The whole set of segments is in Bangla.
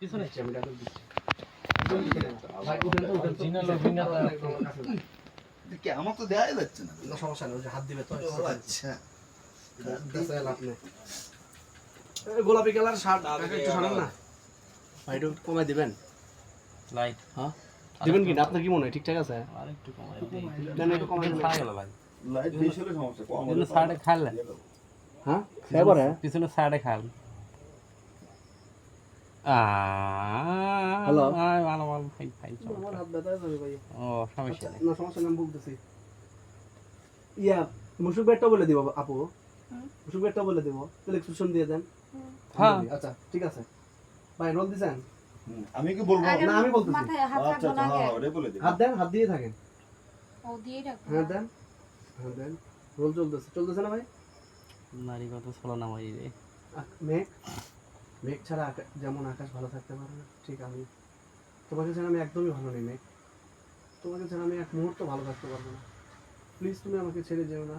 পিছনে আমি ডাকল দিচ্ছি ভাই উঠেন তো জিনাল ভিঙ্গা কি আমার তো দেখাই যাচ্ছে না। না সমস্যা নেই, ওই যে হাত দিবে তো ও আচ্ছা, দেশে লাভ নেই। গোলাপি কালার শার্ট একটু শোনান না ভাই, একটু কমাই দিবেন। লাইট হ্যাঁ দিবেন কি না? আপনার কি মনে হয় ঠিকঠাক আছে? আরেকটু কমাই দেন একটু কমাই দিন। খাই গেল ভাই লাইট বেশি হলে সমস্যা কম হলে পিছনে সাইডে খাইলে হ্যাঁ এবারে পিছনে সাইডে খাইল হ্যালো ভালো ভালো ভাই ভাই আমার হাত ব্যথা যাবে ভাই। ও সমস্যা নেই না সমস্যা নেই, আমি বলতেছি। ইয়া মুসুক বেটটা বলে দিব আপু, মুসুক বেটটা বলে দিব, তাহলে এক্সপ্রেশন দিয়ে দেন। হ্যাঁ আচ্ছা ঠিক আছে ভাই, রোল দিছেন? আমি কি বলবো? না আমি বলতেছি। মাথায় হাত আচ্ছা রাখবো না আচ্ছা, আগে। হ্যাঁ ওটাই বলে দিন। হাত দেন, হাত দিয়ে থাকেন। ও দিয়ে রাখবো। হ্যাঁ দেন, হ্যাঁ দেন। রোল চলতেছে, চলতেছে না ভাই? নারী কত ছলো না ভাই রে মেঘ, মেঘ ছাড়া যেমন আকাশ ভালো থাকতে পারে না, ঠিক আমি তোমাকে ছাড়া আমি একদমই ভালো নেই মেঘ। তোমাকে ছাড়া আমি এক মুহূর্ত ভালো থাকতে পারবো না। প্লিজ তুমি আমাকে ছেড়ে যেও না।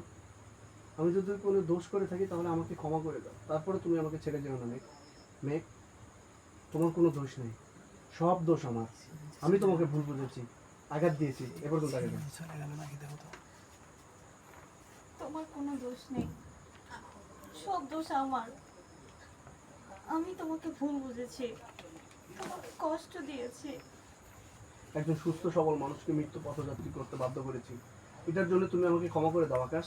আমি যদি কোনো দোষ করে থাকি তাহলে আমাকে ক্ষমা করে দাও, তারপরে তুমি আমাকে ছেড়ে যেও না মেঘ। মেঘ তোমার কোনো দোষ নেই, সব দোষ আমার। আমি তোমাকে ভুল বুঝেছি, আঘাত দিয়েছি, এ পর্যন্ত আগে দাও। তোমার কোনো দোষ নেই, সব দোষ আমার। আমি তোমাকে ভুল বুঝেছি, তোমাকে কষ্ট দিয়েছি। একজন সুস্থ সবল মানুষকে মৃত্যু পথযাত্রী করতে বাধ্য করেছি, এটার জন্য তুমি আমাকে ক্ষমা করে দাও আকাশ।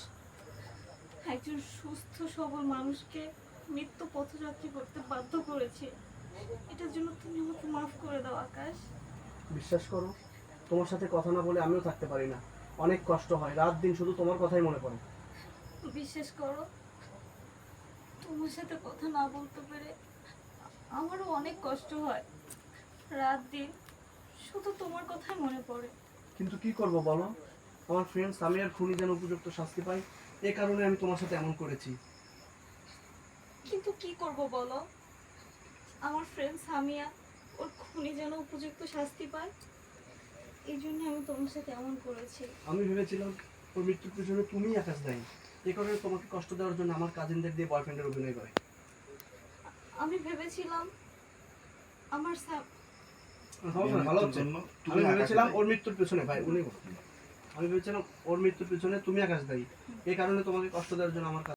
একজন সুস্থ সবল মানুষকে মৃত্যু পথযাত্রী করতে বাধ্য করেছি, এটার জন্য তুমি আমাকে মাফ করে দাও আকাশ। বিশ্বাস করো, তোমার সাথে কথা না বলে আমিও থাকতে পারি না, অনেক কষ্ট হয়, রাত দিন শুধু তোমার কথাই মনে পড়ে। বিশ্বাস করো, তোমার সাথে কথা না বলতে পেরে আমারও অনেক কষ্ট হয়, রাত দিন শুধু তোমার কথাই মনে পড়ে। কিন্তু কি করব বলো, আমার ফ্রেন্ড সামিয়ার খুনি যেন উপযুক্ত শাস্তি পায়, এই কারণে আমি তোমার সাথে এমন করেছি। কিন্তু কি করব বলো, আমার ফ্রেন্ড সামিয়া ওর খুনি যেন উপযুক্ত শাস্তি পায়, এই জন্য আমি তোমার সাথে এমন করেছি। আমি ভেবেছিলাম ওর মৃত্যুর পিছনে তুমিই আকাশ দায়ী, এই কারণে তোমাকে কষ্ট দেওয়ার জন্য আমার কাজিনদের দিয়ে বয়ফ্রেন্ডের অভিনয় করে। আমি ভেবেছিলাম আমার ভালো হচ্ছে। আমি ভেবেছিলাম ওর মৃত্যুর পিছনে ভাই উনি আমি ভেবেছিলাম ওর মৃত্যুর পিছনে তুমি আকাশ দায়ী, এই কারণে তোমাকে কষ্ট দেওয়ার জন্য আমার